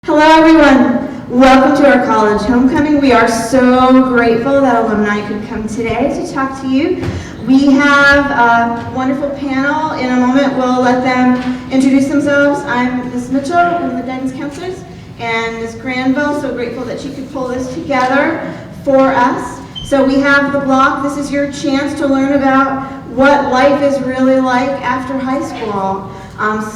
Hello everyone, welcome to our college homecoming. We are so grateful that alumni could come today to talk to you. We have a wonderful panel. In a moment we'll let them introduce themselves. I'm Ms. Mitchell, one of the guidance counselors, and Ms. Granville, so grateful that she could pull this together for us. So we have the block. This is your chance to learn about what life is really like after high school.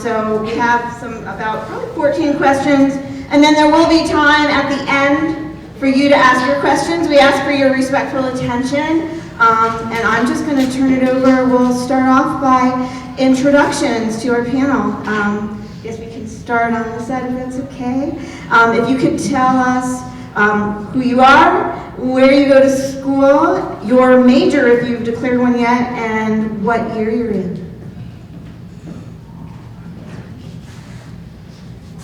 So we have about probably 14 questions. And then there will be time at the end for you to ask your questions. We ask for your respectful attention. And I'm just going to turn it over. We'll start off by introductions to our panel. I guess we can start on this side if that's okay. If you could tell us who you are, where you go to school, your major if you've declared one yet, and what year you're in.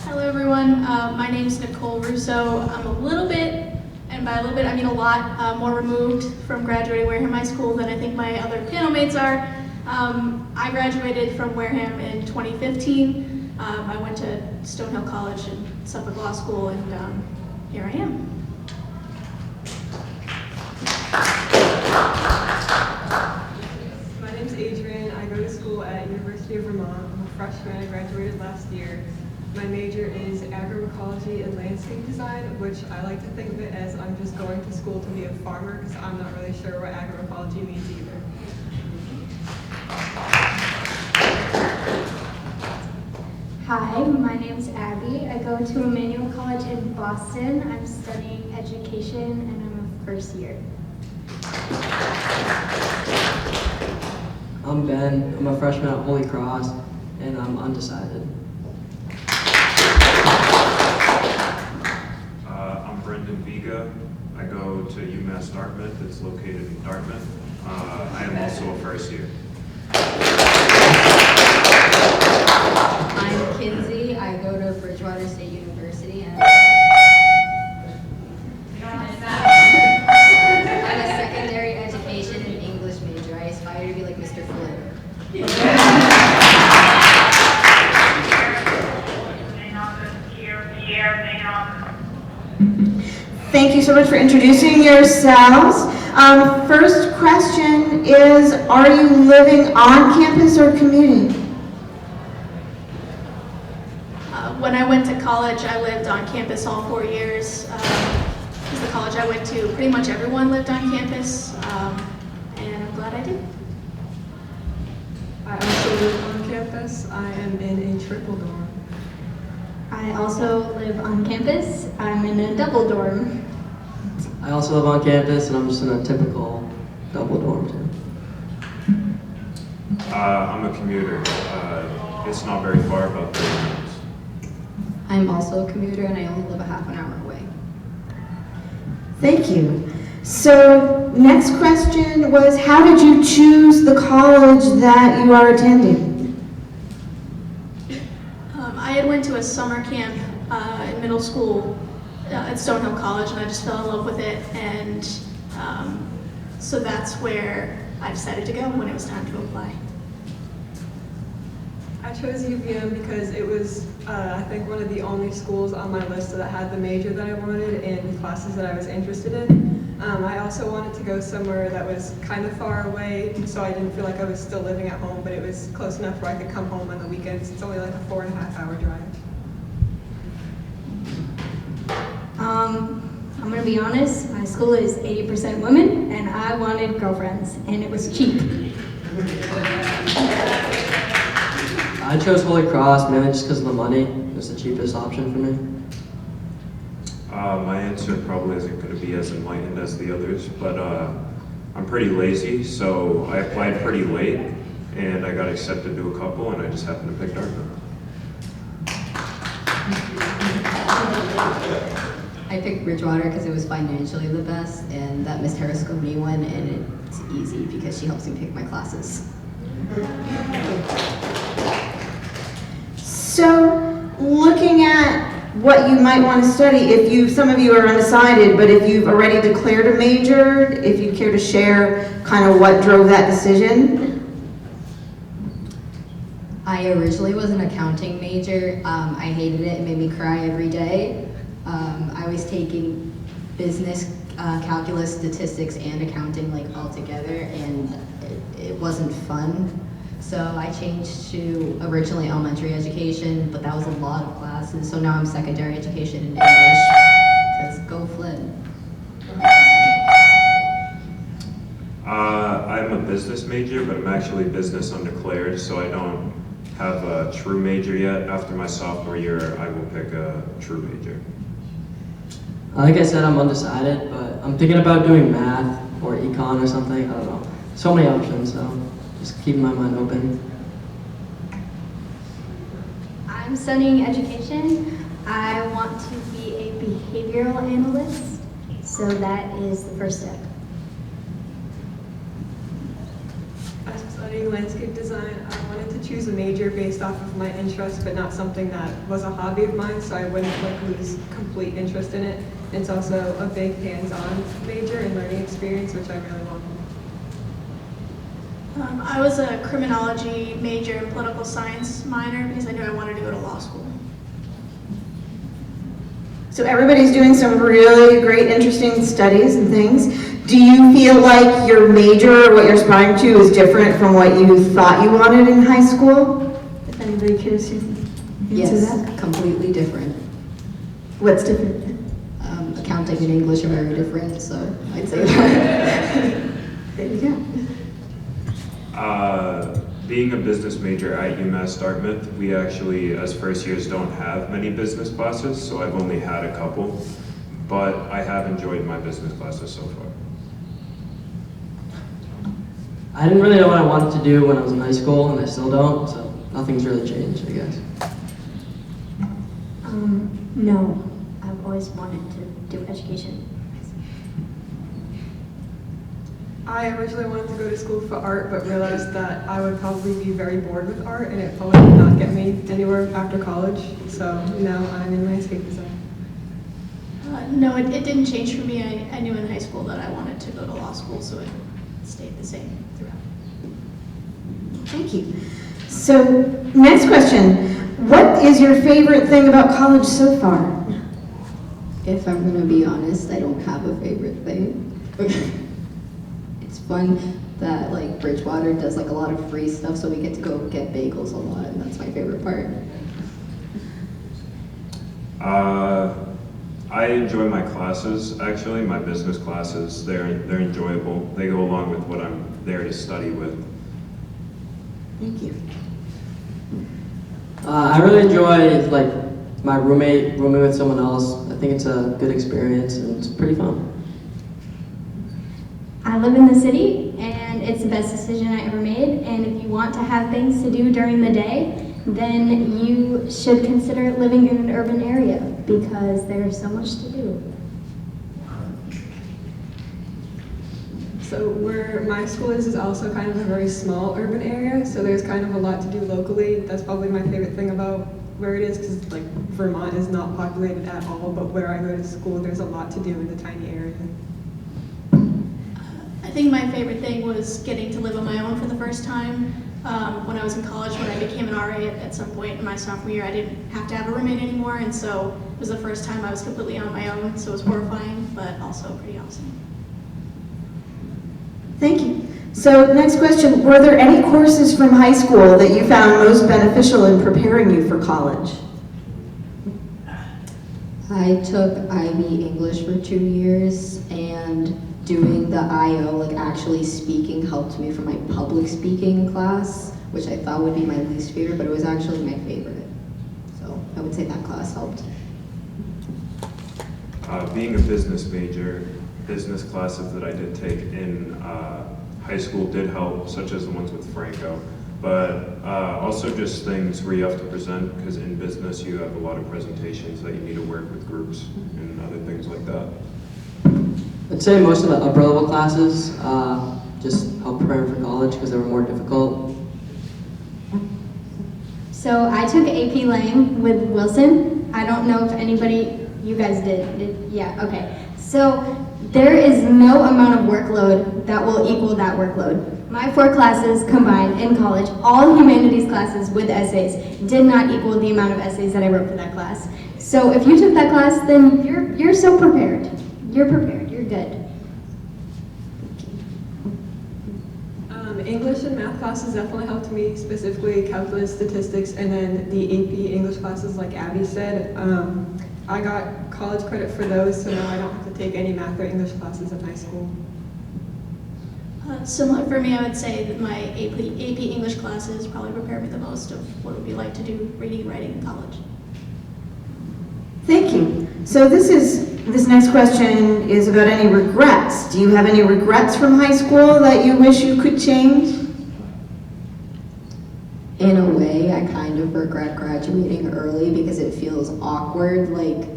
Hello everyone, my name is Nicole Russo. I'm a little bit, and by a little bit I mean a lot, more removed from graduating Wareham High School than I think my other panel mates are. I graduated from Wareham in 2015. I went to Stonehill College and Suffolk Law School, and here I am. My name's Adrian. I go to school at University of Vermont. I'm a freshman. I graduated last year. My major is agroecology and landscape design, which I like to think of it as I'm just going to school to be a farmer because I'm not really sure what agroecology means either. Hi, my name's Abby. I go to Emmanuel College in Boston. I'm studying education and I'm a first year. I'm Ben. I'm a freshman at Holy Cross and I'm undecided. I go to UMass Dartmouth. It's located in Dartmouth. I am also a first year. I'm Kinsey. I go to Bridgewater State University and I'm a secondary education and English major. I aspire to be like Mr. Flynn. Thank you so much for introducing yourselves. First question is, are you living on campus or commuting? When I went to college, I lived on campus all 4 years. Because the college I went to, pretty much everyone lived on campus, and I'm glad I did. I also live on campus. I am in a triple dorm. I also live on campus. I'm in a double dorm. I also live on campus and I'm just in a typical double dorm too. I'm a commuter. It's not very far, about 30 minutes. I'm also a commuter and I only live a half an hour away. Thank you. So next question was, how did you choose the college that you are attending? I had went to a summer camp in middle school at Stonehill College, and I just fell in love with it, and so that's where I decided to go when it was time to apply. I chose UVM because it was, I think, one of the only schools on my list that had the major that I wanted and classes that I was interested in. I also wanted to go somewhere that was kind of far away, so I didn't feel like I was still living at home, but it was close enough where I could come home on the weekends. It's only like a 4.5-hour drive. I'm gonna be honest, my school is 80% women and I wanted girlfriends and it was cheap. I chose Holy Cross mainly just because of the money. It was the cheapest option for me. My answer probably isn't going to be as enlightened as the others, but I'm pretty lazy, so I applied pretty late, and I got accepted to a couple, and I just happened to pick Dartmouth. I picked Bridgewater because it was financially the best, and that Miss Harris got me one, and it's easy because she helps me pick my classes. So looking at what you might want to study, if some of you are undecided, but if you've already declared a major, if you care to share kind of what drove that decision. I originally was an accounting major. I hated it. It made me cry every day. I was taking business, calculus, statistics, and accounting like all together, and it wasn't fun. So I changed to originally elementary education, but that was a lot of classes. So now I'm secondary education in English. Because go Flynn. I'm a business major, but I'm actually business undeclared, so I don't have a true major yet. After my sophomore year, I will pick a true major. Like I said, I'm undecided, but I'm thinking about doing math or econ or something. I don't know. So many options, so just keeping my mind open. I'm studying education. I want to be a behavioral analyst, so that is the first step. I'm studying landscape design. I wanted to choose a major based off of my interest, but not something that was a hobby of mine, so I wouldn't lose complete interest in it. It's also a big hands-on major and learning experience, which I really want. I was a criminology major and political science minor because I knew I wanted to go to law school. So everybody's doing some really great, interesting studies and things. Do you feel like your major, or what you're aspiring to, is different from what you thought you wanted in high school? If anybody cares to answer Yes, that. completely different. What's different? Accounting and English are very different, so I'd say that. There you go. Being a business major at UMass Dartmouth, we actually, as first years, don't have many business classes, so I've only had a couple, but I have enjoyed my business classes so far. I didn't really know what I wanted to do when I was in high school, and I still don't, so nothing's really changed, I guess. No, I've always wanted to do education. I originally wanted to go to school for art, but realized that I would probably be very bored with art, and it probably would not get me anywhere after college. So now I'm in landscape design. No, it didn't change for me. I knew in high school that I wanted to go to law school, so it stayed the same throughout. Thank you. So, next question. What is your favorite thing about college so far? If I'm gonna be honest, I don't have a favorite thing. It's fun that like Bridgewater does like a lot of free stuff, so we get to go get bagels a lot, and that's my favorite part. I enjoy my classes, actually, my business classes. They're enjoyable. They go along with what I'm there to study with. Thank you. I really enjoy like my rooming with someone else. I think it's a good experience and it's pretty fun. I live in the city, and it's the best decision I ever made, and if you want to have things to do during the day, then you should consider living in an urban area, because there's so much to do. So where my school is also kind of a very small urban area, so there's kind of a lot to do locally. That's probably my favorite thing about where it is, because like Vermont is not populated at all, but where I go to school, there's a lot to do in the tiny area. I think my favorite thing was getting to live on my own for the first time. When I was in college, when I became an RA at some point in my sophomore year, I didn't have to have a roommate anymore, and so it was the first time I was completely on my own, so it was horrifying, but also pretty awesome. Thank you. So, next question. Were there any courses from high school that you found most beneficial in preparing you for college? I took IB English for 2 years, and doing the IO, like actually speaking, helped me for my public speaking class, which I thought would be my least favorite, but it was actually my favorite. So I would say that class helped. Being a business major, business classes that I did take in high school did help, such as the ones with Franco, but also just things where you have to present, because in business you have a lot of presentations that you need to work with groups and other things like that. I'd say most of the upper level classes just helped prepare for college because they were more difficult. So I took AP Lang with Wilson. I don't know if anybody, you guys did, yeah, okay. So there is no amount of workload that will equal that workload. My 4 classes combined in college, all humanities classes with essays, did not equal the amount of essays that I wrote for that class. So if you took that class, then you're so prepared. You're prepared. You're good. English and math classes definitely helped me, specifically calculus, statistics, and then the AP English classes, like Abby said. I got college credit for those, so now I don't have to take any math or English classes in high school. Similar for me, I would say that my AP English classes probably prepare me the most of what it would be like to do reading and writing in college. Thank you. So this next question is about any regrets. Do you have any regrets from high school that you wish you could change? In a way, I kind of regret graduating early because it feels awkward, like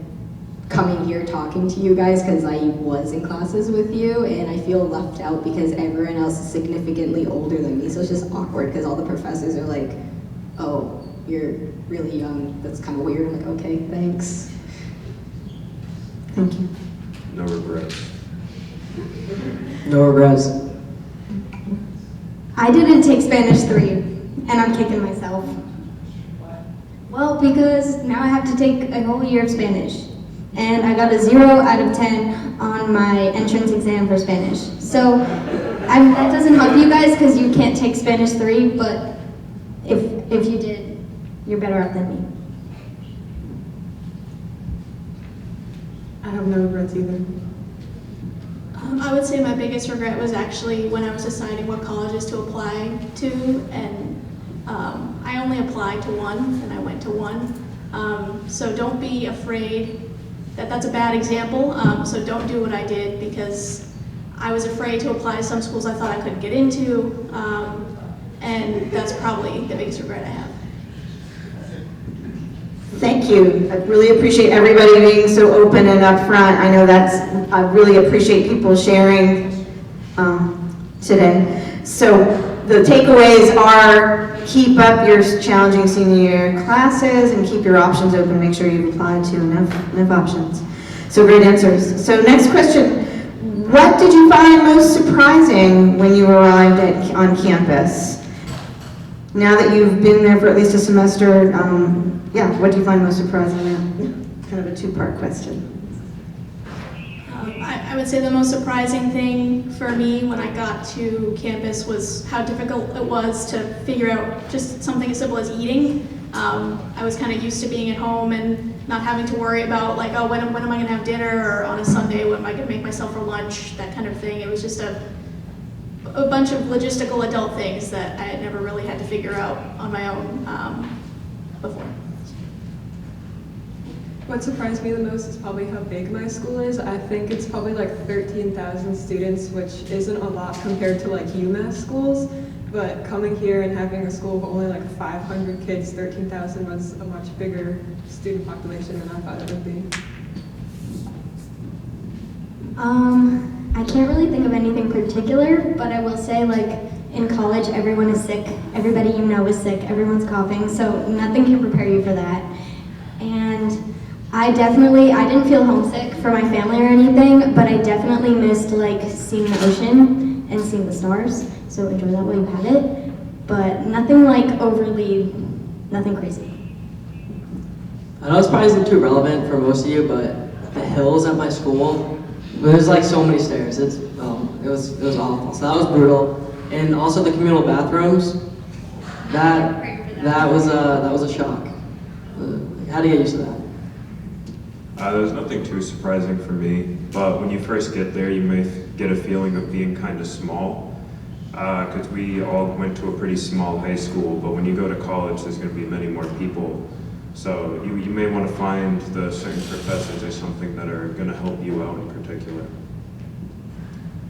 coming here talking to you guys because I was in classes with you, and I feel left out because everyone else is significantly older than me, so it's just awkward because all the professors are like, oh, you're really young, that's kind of weird. I'm like, okay, thanks. Thank you. No regrets. No regrets. I didn't take Spanish 3, and I'm kicking myself. Well, because now I have to take a whole year of Spanish. And I got a 0 out of 10 on my entrance exam for Spanish. So that doesn't help you guys because you can't take Spanish 3, but if you did, you're better off than me. I have no regrets either. I would say my biggest regret was actually when I was deciding what colleges to apply to, and I only applied to one, and I went to one. So don't be afraid that's a bad example, so don't do what I did because I was afraid to apply to some schools I thought I couldn't get into, and that's probably the biggest regret I have. Thank you. I really appreciate everybody being so open and upfront. I know I really appreciate people sharing today. So the takeaways are keep up your challenging senior year classes and keep your options open. Make sure you've applied to enough options. So great answers. So next question. What did you find most surprising when you arrived on campus? Now that you've been there for at least a semester, what do you find most surprising now? Kind of a two-part question. I would say the most surprising thing for me when I got to campus was how difficult it was to figure out just something as simple as eating. I was kind of used to being at home and not having to worry about like, oh, when am I going to have dinner, or on a Sunday, what am I going to make myself for lunch, that kind of thing. It was just a bunch of logistical adult things that I had never really had to figure out on my own before. What surprised me the most is probably how big my school is. I think it's probably like 13,000 students, which isn't a lot compared to like UMass schools. But coming here and having a school of only like 500 kids, 13,000 was a much bigger student population than I thought it would be. I can't really think of anything particular, but I will say like in college everyone is sick. Everybody you know is sick. Everyone's coughing, so nothing can prepare you for that. And I didn't feel homesick for my family or anything, but I definitely missed like seeing the ocean and seeing the stars. So enjoy that while you have it, but nothing like nothing crazy. I know it's probably isn't too relevant for most of you, but the hills at my school, there's like so many stairs. It was awful. So that was brutal, and also the communal bathrooms. That was a shock. How do you get used to that? There's nothing too surprising for me, but when you first get there, you may get a feeling of being kind of small, because we all went to a pretty small high school, but when you go to college, there's going to be many more people. So you may want to find the certain professors or something that are going to help you out in particular.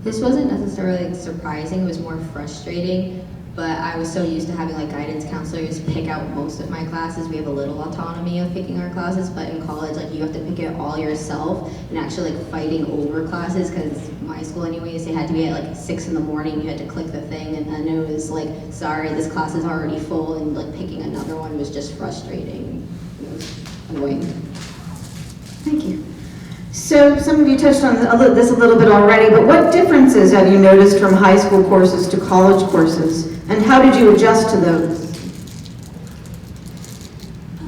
This wasn't necessarily surprising, it was more frustrating, but I was so used to having like guidance counselors pick out most of my classes. We have a little autonomy of picking our classes, but in college, like you have to pick it all yourself, and actually like fighting over classes, because my school anyways, it had to be at like 6 in the morning, you had to click the thing, and then it was like, sorry, this class is already full, and like picking another one was just frustrating. It was annoying. Thank you. So some of you touched on this a little bit already, but what differences have you noticed from high school courses to college courses, and how did you adjust to those?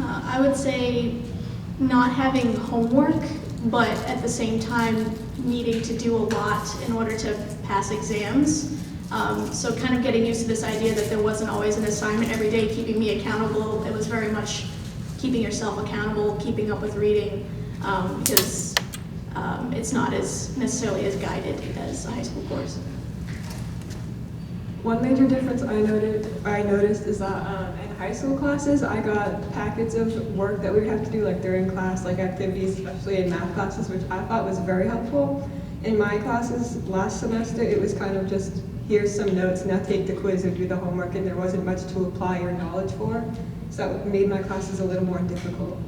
I would say not having homework, but at the same time needing to do a lot in order to pass exams. So kind of getting used to this idea that there wasn't always an assignment every day keeping me accountable. It was very much keeping yourself accountable, keeping up with reading, because it's not as necessarily as guided as a high school course. One major difference I noticed is that in high school classes, I got packets of work that we would have to do like during class, like activities, especially in math classes, which I thought was very helpful. In my classes last semester, it was kind of just, here's some notes, now take the quiz or do the homework, and there wasn't much to apply your knowledge for. So that made my classes a little more difficult.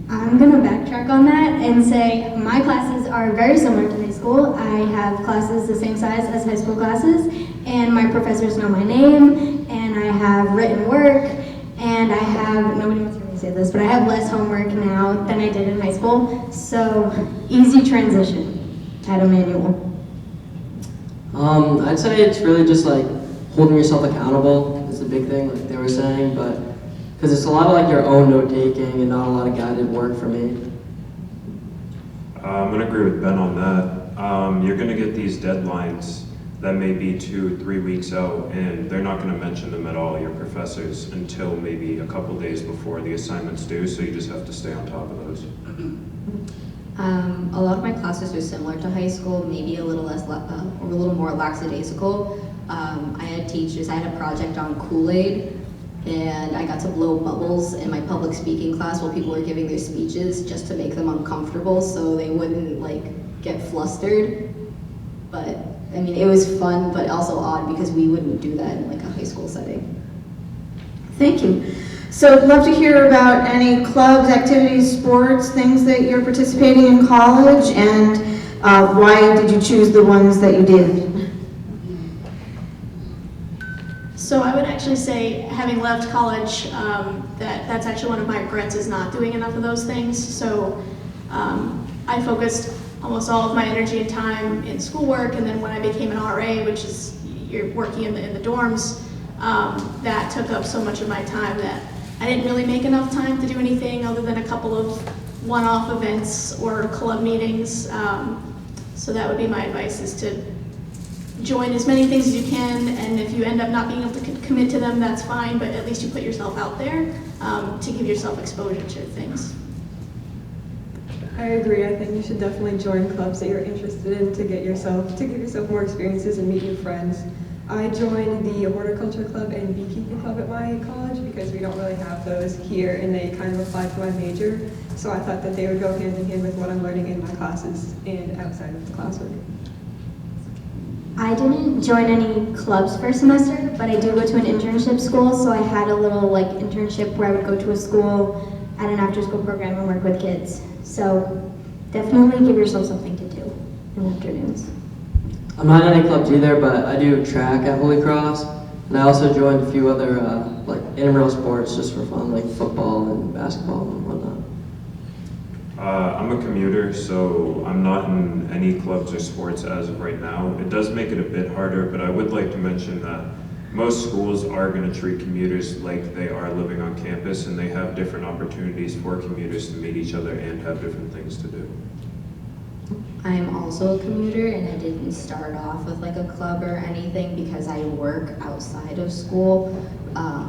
I'm going to backtrack on that and say my classes are very similar to high school. I have classes the same size as high school classes, and my professors know my name, and I have written work, and I have, nobody wants to hear me say this, but I have less homework now than I did in high school, so easy transition. I had a manual. I'd say it's really just like holding yourself accountable is the big thing, like they were saying, but because it's a lot of like your own note taking and not a lot of guided work for me. I'm gonna agree with Ben on that. You're gonna get these deadlines that may be 2-3 weeks out, and they're not gonna mention them at all, your professors, until maybe a couple days before the assignments due, so you just have to stay on top of those. A lot of my classes are similar to high school, maybe a little less, or a little more lackadaisical. I had a project on Kool-Aid, and I got to blow bubbles in my public speaking class while people were giving their speeches just to make them uncomfortable so they wouldn't like get flustered. But I mean, it was fun, but also odd because we wouldn't do that in like a high school setting. Thank you. So I'd love to hear about any clubs, activities, sports, things that you're participating in college, and why did you choose the ones that you did? So I would actually say, having left college, that's actually one of my regrets is not doing enough of those things. So I focused almost all of my energy and time in schoolwork, and then when I became an RA, which is you're working in the dorms, that took up so much of my time that I didn't really make enough time to do anything other than a couple of one-off events or club meetings. So that would be my advice, is to join as many things as you can, and if you end up not being able to commit to them, that's fine, but at least you put yourself out there to give yourself exposure to things. I agree. I think you should definitely join clubs that you're interested in to give yourself more experiences and meet new friends. I joined the horticulture club and beekeeping club at my college because we don't really have those here, and they kind of apply to my major. So I thought that they would go hand in hand with what I'm learning in my classes and outside of the classroom. I didn't join any clubs first semester, but I do go to an internship school, so I had a little like internship where I would go to a school at an after-school program and work with kids. So definitely give yourself something to do in the afternoons. I'm not in any clubs either, but I do track at Holy Cross, and I also joined a few other like intramural sports just for fun, like football and basketball and whatnot. I'm a commuter, so I'm not in any clubs or sports as of right now. It does make it a bit harder, but I would like to mention that most schools are going to treat commuters like they are living on campus, and they have different opportunities for commuters to meet each other and have different things to do. I am also a commuter, and I didn't start off with like a club or anything because I work outside of school.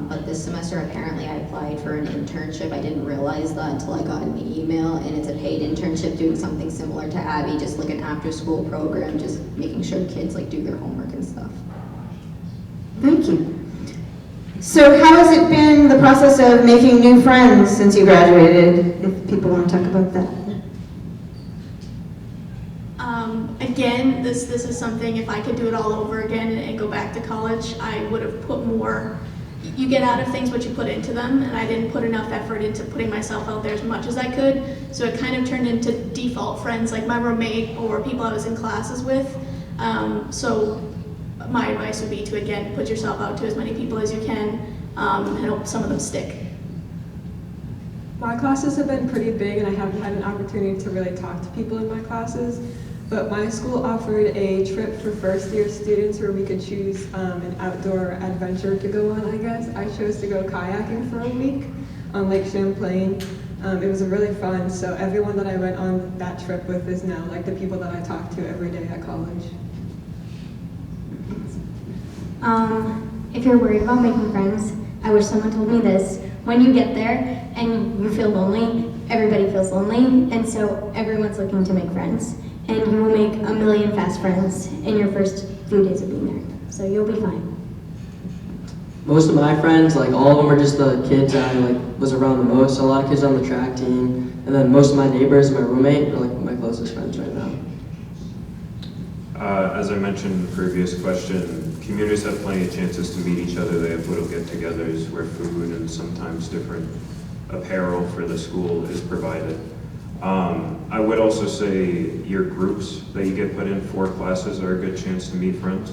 But this semester, apparently, I applied for an internship. I didn't realize that until I got in the email, and it's a paid internship doing something similar to Abby, just like an after-school program, just making sure kids like do their homework and stuff. Thank you. So how has it been, the process of making new friends since you graduated, if people want to talk about that? Again, this is something, if I could do it all over again and go back to college, I would have put more. You get out of things what you put into them, and I didn't put enough effort into putting myself out there as much as I could, so it kind of turned into default friends, like my roommate or people I was in classes with. So my advice would be to, again, put yourself out to as many people as you can and hope some of them stick. My classes have been pretty big and I haven't had an opportunity to really talk to people in my classes, but my school offered a trip for first year students where we could choose an outdoor adventure to go on, I guess. I chose to go kayaking for a week on Lake Champlain. It was really fun, so everyone that I went on that trip with is now like the people that I talk to every day at college. If you're worried about making friends, I wish someone told me this. When you get there and you feel lonely, everybody feels lonely, and so everyone's looking to make friends. And you will make a million fast friends in your first few days of being there. So you'll be fine. Most of my friends, like all of them are just the kids that I was around the most. So a lot of kids on the track team, and then most of my neighbors, my roommate, are my closest friends right now. As I mentioned in the previous question, commuters have plenty of chances to meet each other. They have little get-togethers where food and sometimes different apparel for the school is provided. I would also say your groups that you get put in for classes are a good chance to meet friends.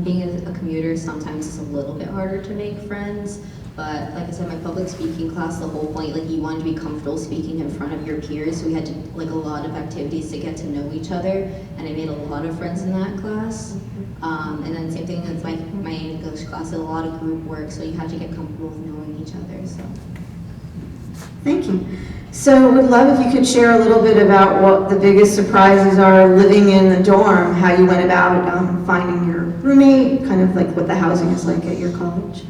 Being a commuter, sometimes it's a little bit harder to make friends, but like I said, my public speaking class, the whole point, you wanted to be comfortable speaking in front of your peers, so we had to, a lot of activities to get to know each other, and I made a lot of friends in that class. And then same thing with my English class, a lot of group work, so you had to get comfortable with knowing each other, so. Thank you. So would love if you could share a little bit about what the biggest surprises are living in the dorm, how you went about finding your roommate, kind of what the housing is like at your college.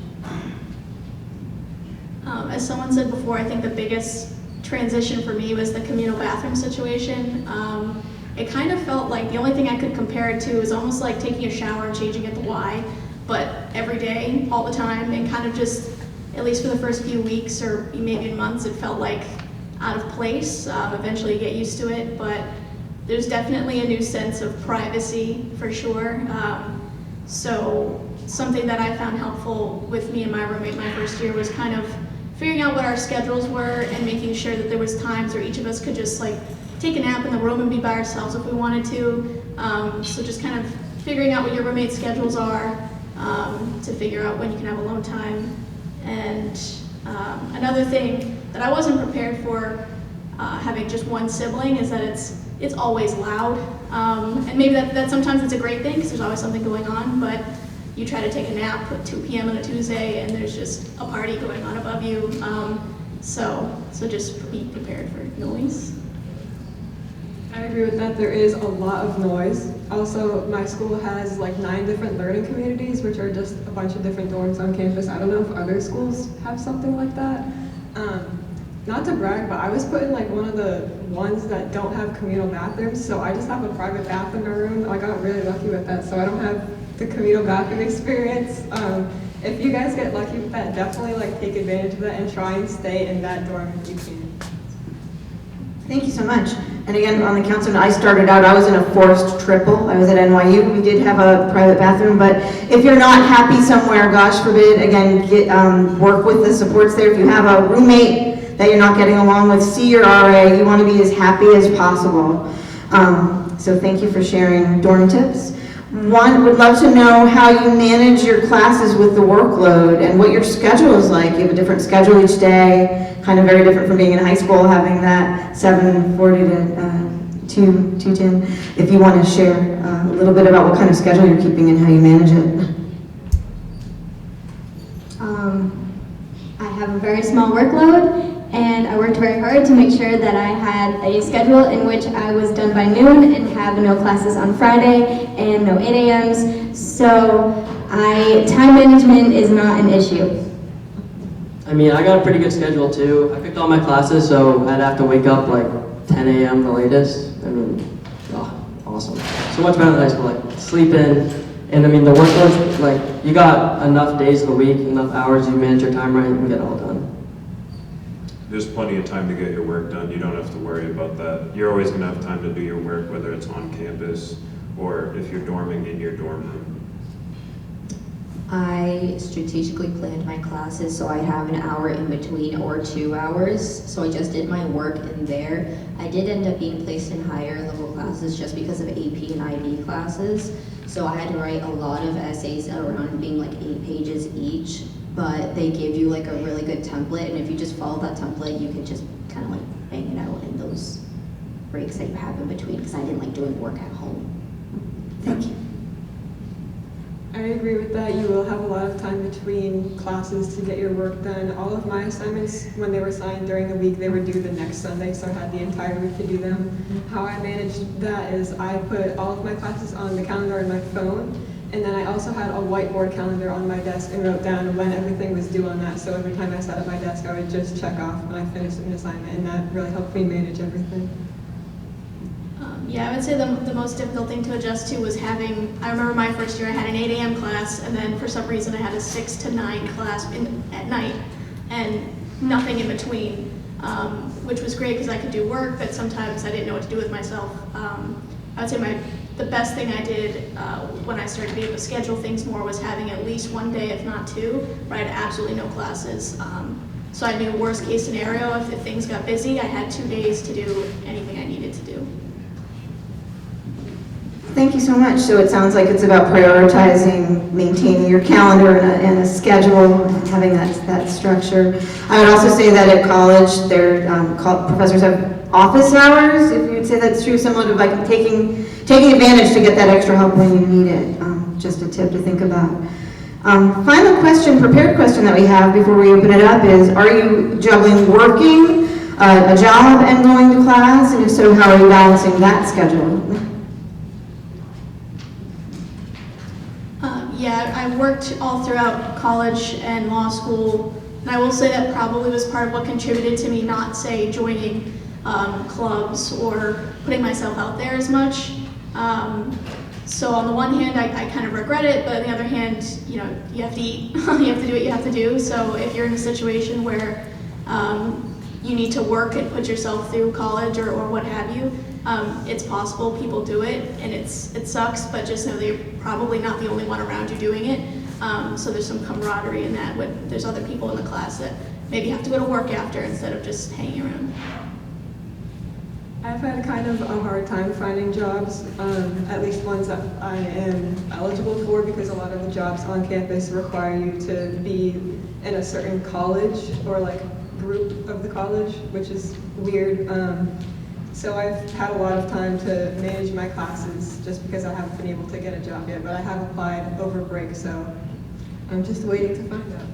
As someone said before, I think the biggest transition for me was the communal bathroom situation. It kind of felt like the only thing I could compare it to is almost like taking a shower and changing at the Y, but every day, all the time, and kind of just, at least for the first few weeks or maybe months, it felt like out of place. Eventually you get used to it, but there's definitely a new sense of privacy for sure. So something that I found helpful with me and my roommate my first year was kind of figuring out what our schedules were and making sure that there was times where each of us could just take a nap in the room and be by ourselves if we wanted to. So just kind of figuring out what your roommate's schedules are to figure out when you can have alone time. And another thing that I wasn't prepared for having just one sibling is that it's always loud. And maybe that sometimes it's a great thing because there's always something going on, but you try to take a nap at 2 p.m. on a Tuesday and there's just a party going on above you. So just be prepared for noise. I agree with that. There is a lot of noise. Also, my school has 9 different learning communities, which are just a bunch of different dorms on campus. I don't know if other schools have something like that. Not to brag, but I was put in one of the ones that don't have communal bathrooms, so I just have a private bath in my room. I got really lucky with that, so I don't have the communal bathroom experience. If you guys get lucky with that, definitely take advantage of that and try and stay in that dorm if you can. Thank you so much. And again, on the council, I started out, I was in a forced triple. I was at NYU. We did have a private bathroom, but if you're not happy somewhere, gosh forbid, again, work with the supports there. If you have a roommate that you're not getting along with, see your RA. You want to be as happy as possible. So thank you for sharing dorm tips. One, would love to know how you manage your classes with the workload and what your schedule is like. You have a different schedule each day, kind of very different from being in high school, having that 7:40 to 2:10. If you want to share a little bit about what kind of schedule you're keeping and how you manage it. I have a very small workload, and I worked very hard to make sure that I had a schedule in which I was done by noon and have no classes on Friday and no 8 a.m.s. So time management is not an issue. I mean, I got a pretty good schedule too. I picked all my classes, so I'd have to wake up 10 a.m. the latest. I mean, awesome. So much better than high school, sleep in. And I mean, the workload's you got enough days of the week, enough hours, you manage your time right, you can get it all done. There's plenty of time to get your work done. You don't have to worry about that. You're always going to have time to do your work, whether it's on campus or if you're dorming in your dorm room. I strategically planned my classes so I have an hour in between or 2 hours. So I just did my work in there. I did end up being placed in higher level classes just because of AP and IB classes. So I had to write a lot of essays around being 8 pages each. but they give you like a really good template, and if you just follow that template, you can just kind of like bang it out in those breaks that you have in between, because I didn't like doing work at home. Thank you. I agree with that. You will have a lot of time between classes to get your work done. All of my assignments, when they were assigned during the week, they were due the next Sunday, so I had the entire week to do them. How I managed that is I put all of my classes on the calendar on my phone, and then I also had a whiteboard calendar on my desk and wrote down when everything was due on that. So every time I sat at my desk, I would just check off when I finished an assignment, and that really helped me manage everything. Yeah, I would say the most difficult thing to adjust to was having, I remember my first year I had an 8 a.m. class, and then for some reason I had a 6 to 9 class at night, and nothing in between, which was great because I could do work, but sometimes I didn't know what to do with myself. I would say the best thing I did when I started to be able to schedule things more was having at least one day, if not two, where I had absolutely no classes. So I knew worst case scenario, if things got busy, I had 2 days to do anything I needed to do. Thank you so much. So it sounds like it's about prioritizing, maintaining your calendar and a schedule, and having that structure. I would also say that at college, professors have office hours, if you would say that's true, similar to like taking advantage to get that extra help when you need it. Just a tip to think about. Final question, prepared question that we have before we open it up is, are you juggling working, a job, and going to class? And if so, how are you balancing that schedule? Yeah, I worked all throughout college and law school, and I will say that probably was part of what contributed to me not, say, joining clubs or putting myself out there as much. So on the one hand, I kind of regret it, but on the other hand, you know, you have to eat, you have to do what you have to do. So if you're in a situation where you need to work and put yourself through college or what have you, it's possible, people do it, and it sucks, but just know that you're probably not the only one around you doing it. So there's some camaraderie in that when there's other people in the class that maybe have to go to work after instead of just hanging around. I've had kind of a hard time finding jobs, at least ones that I am eligible for, because a lot of the jobs on campus require you to be in a certain college or like group of the college, which is weird. So I've had a lot of time to manage my classes just because I haven't been able to get a job yet, but I have applied over break, so I'm just waiting to find out.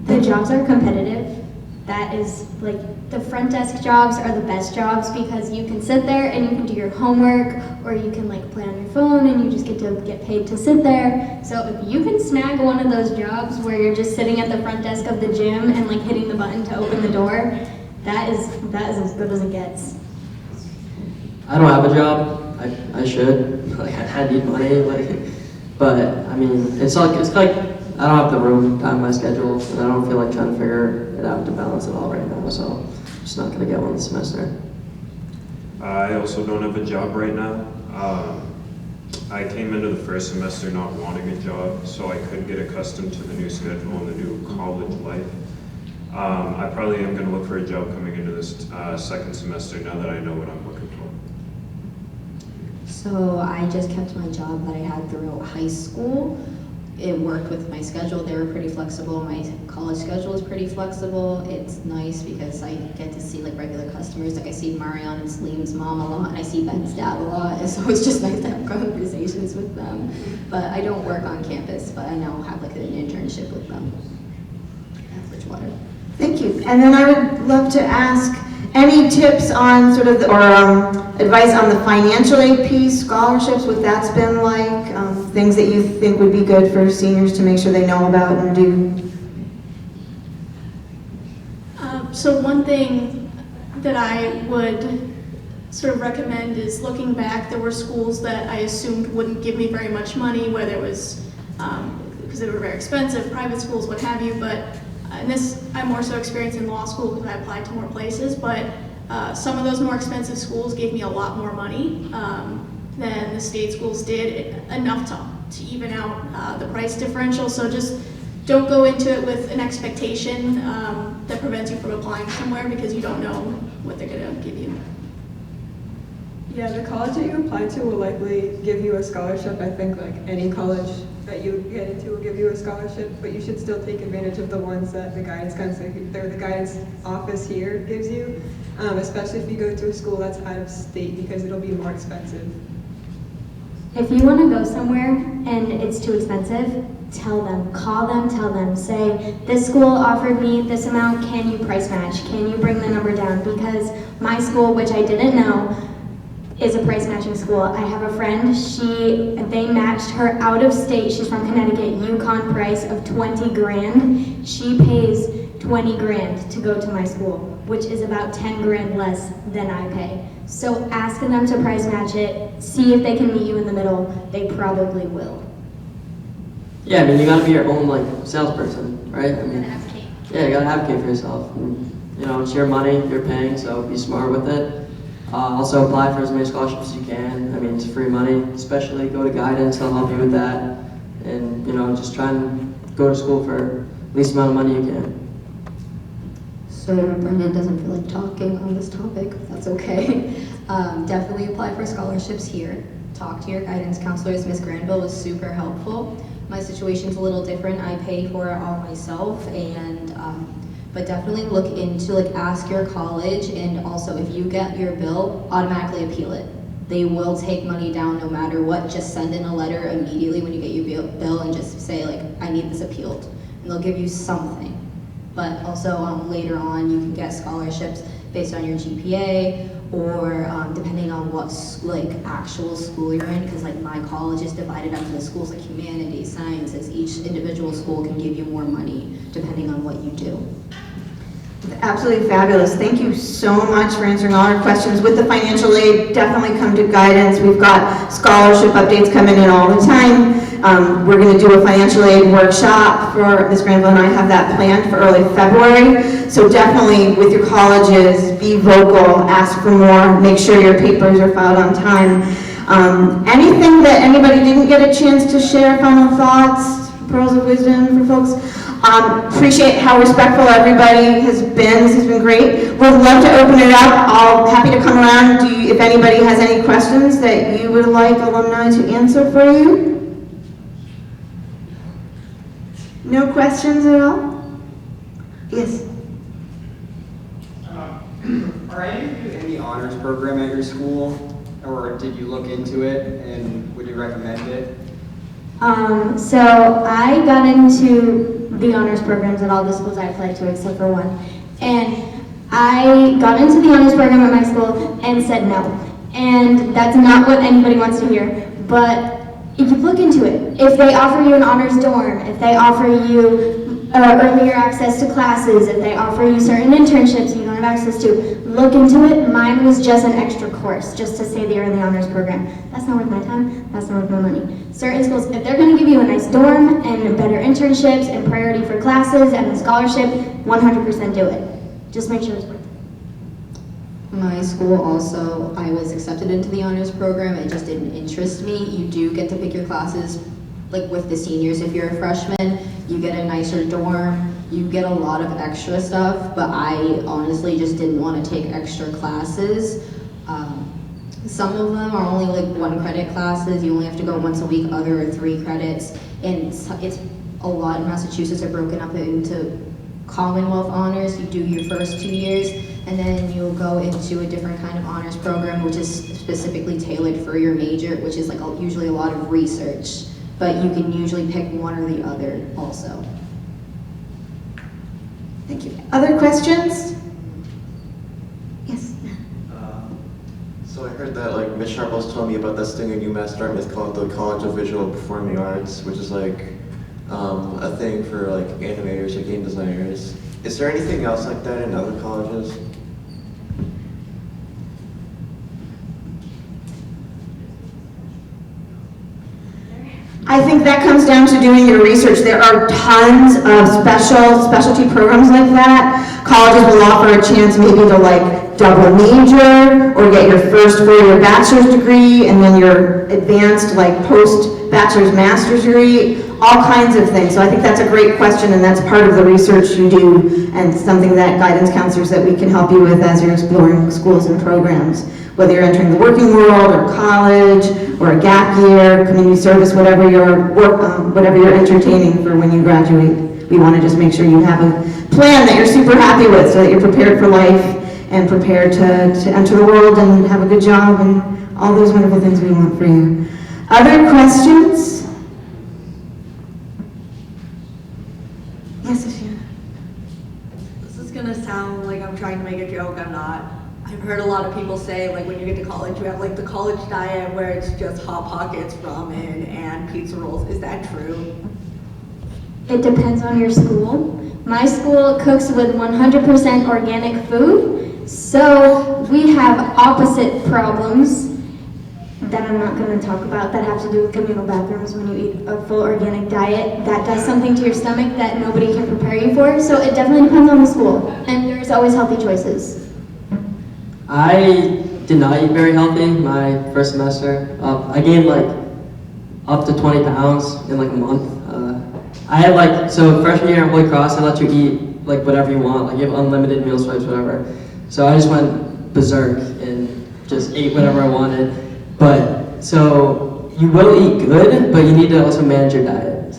The jobs are competitive. That is, like, the front desk jobs are the best jobs because you can sit there and you can do your homework, or you can like play on your phone and you just get paid to sit there. So if you can snag one of those jobs where you're just sitting at the front desk of the gym and like hitting the button to open the door, that is as good as it gets. I don't have a job. I should. Like, I need money. But I mean, it's like I don't have the room time in my schedule, and I don't feel like trying to figure it out to balance it all right now. So I'm just not gonna get one this semester. I also don't have a job right now. I came into the first semester not wanting a job, so I could get accustomed to the new schedule and the new college life. I probably am going to look for a job coming into this second semester now that I know what I'm looking for. So I just kept my job that I had throughout high school. It worked with my schedule. They were pretty flexible. My college schedule is pretty flexible. It's nice because I get to see like regular customers. Like I see Marion and Salim's mom a lot, and I see Ben's dad a lot. And so it's just nice to have conversations with them. But I don't work on campus, but I now have like an internship with them at Bridgewater. Thank you. And then I would love to ask any tips on sort of, advice on the financial aid piece, scholarships, what that's been like, things that you think would be good for seniors to make sure they know about and do. So one thing that I would sort of recommend is looking back, there were schools that I assumed wouldn't give me very much money, whether it was because they were very expensive, private schools, what have you, but and this I'm more so experienced in law school because I applied to more places, but some of those more expensive schools gave me a lot more money than the state schools did, enough to even out the price differential. So just don't go into it with an expectation that prevents you from applying somewhere because you don't know what they're going to give you. Yeah, the college that you apply to will likely give you a scholarship. I think like any college that you get into will give you a scholarship, but you should still take advantage of the ones that the guidance counselor, the guidance office here gives you, especially if you go to a school that's out of state because it'll be more expensive. If you want to go somewhere and it's too expensive, tell them, call them, tell them, say, this school offered me this amount, can you price match? Can you bring the number down? Because my school, which I didn't know, is a price matching school. I have a friend, they matched her out of state, she's from Connecticut, Yukon price of 20 grand. She pays 20 grand to go to my school, which is about 10 grand less than I pay. So ask them to price match it, see if they can meet you in the middle. They probably will. Yeah, I mean, you gotta be your own, like, salesperson, right? I mean, Advocate. yeah, you gotta advocate for yourself. And, you know, it's your money, you're paying, so be smart with it. Also apply for as many scholarships as you can. I mean, it's free money, especially go to guidance, they'll help you with that. And, you know, just try and go to school for the least amount of money you can. So Brendan doesn't feel like talking on this topic, but that's okay. Definitely apply for scholarships here. Talk to your guidance counselors. Miss Granville was super helpful. My situation's a little different. I pay for it all myself, and but definitely look into, like, ask your college, and also if you get your bill, automatically appeal it. They will take money down no matter what. Just send in a letter immediately when you get your bill and just say, like, I need this appealed, and they'll give you something. But also later on, you can get scholarships based on your GPA, or depending on what actual school you're in, because like my college is divided up into schools like humanities, sciences. Each individual school can give you more money depending on what you do. Absolutely fabulous. Thank you so much for answering all our questions. With the financial aid, definitely come to guidance. We've got scholarship updates coming in all the time. We're going to do a financial aid workshop for Ms. Granville, and I have that planned for early February. So definitely with your colleges, be vocal, ask for more, make sure your papers are filed on time. Anything that anybody didn't get a chance to share, final thoughts, pearls of wisdom for folks? Appreciate how respectful everybody has been. This has been great. We'd love to open it up. I'll happy to come around. If anybody has any questions that you would like alumni to answer for you? No questions at all? Yes. Are any of you in the honors program at your school, or did you look into it, and would you recommend it? So I got into the honors programs at all the schools I applied to except for one. And I got into the honors program at my school and said no. And that's not what anybody wants to hear. But if you look into it, if they offer you an honors dorm, if they offer you earlier access to classes, if they offer you certain internships you don't have access to, look into it. Mine was just an extra course, just to say they are in the honors program. That's not worth my time, that's not worth my money. Certain schools, if they're going to give you a nice dorm and better internships and priority for classes and a scholarship, 100% do it. Just make sure it's worth it. My school also, I was accepted into the honors program. It just didn't interest me. You do get to pick your classes, like with the seniors. If you're a freshman, you get a nicer dorm. You get a lot of extra stuff, but I honestly just didn't want to take extra classes. Some of them are only like 1 credit classes. You only have to go once a week. Other are 3 credits. And it's a lot in Massachusetts are broken up into Commonwealth honors. You do your first 2 years, and then you'll go into a different kind of honors program, which is specifically tailored for your major, which is like usually a lot of research. But you can usually pick one or the other also. Thank you. Other questions? Yes. So I heard that like Ms. Sharp was telling me about this thing in UMass Dartmouth called the College of Visual and Performing Arts, which is like a thing for like animators or game designers. Is there anything else like that in other colleges? I think that comes down to doing your research. There are tons of specialty programs like that. Colleges will offer a chance maybe to like double major or get your first 4-year bachelor's degree and then your advanced like post-bachelor's master's degree, all kinds of things. So I think that's a great question, and that's part of the research you do and something that guidance counselors that we can help you with as you're exploring schools and programs. whether you're entering the working world or college or a gap year, community service, whatever you're entertaining for when you graduate. We want to just make sure you have a plan that you're super happy with so that you're prepared for life and prepared to enter the world and have a good job and all those wonderful things we want for you. Other questions? Yes, Ashina. This is gonna sound like I'm trying to make a joke, I'm not. I've heard a lot of people say, like, when you get to college, you have like the college diet where it's just Hot Pockets, ramen, and pizza rolls. Is that true? It depends on your school. My school cooks with 100% organic food, so we have opposite problems that I'm not going to talk about that have to do with communal bathrooms when you eat a full organic diet. That does something to your stomach that nobody can prepare you for, so it definitely depends on the school, and there's always healthy choices. I did not eat very healthy my first semester. I gained like up to 20 pounds in like a month. I had so freshman year at Holy Cross, they let you eat like whatever you want, like you have unlimited meal swipes, whatever. So I just went berserk and just ate whatever I wanted. But, so you will eat good, but you need to also manage your diet.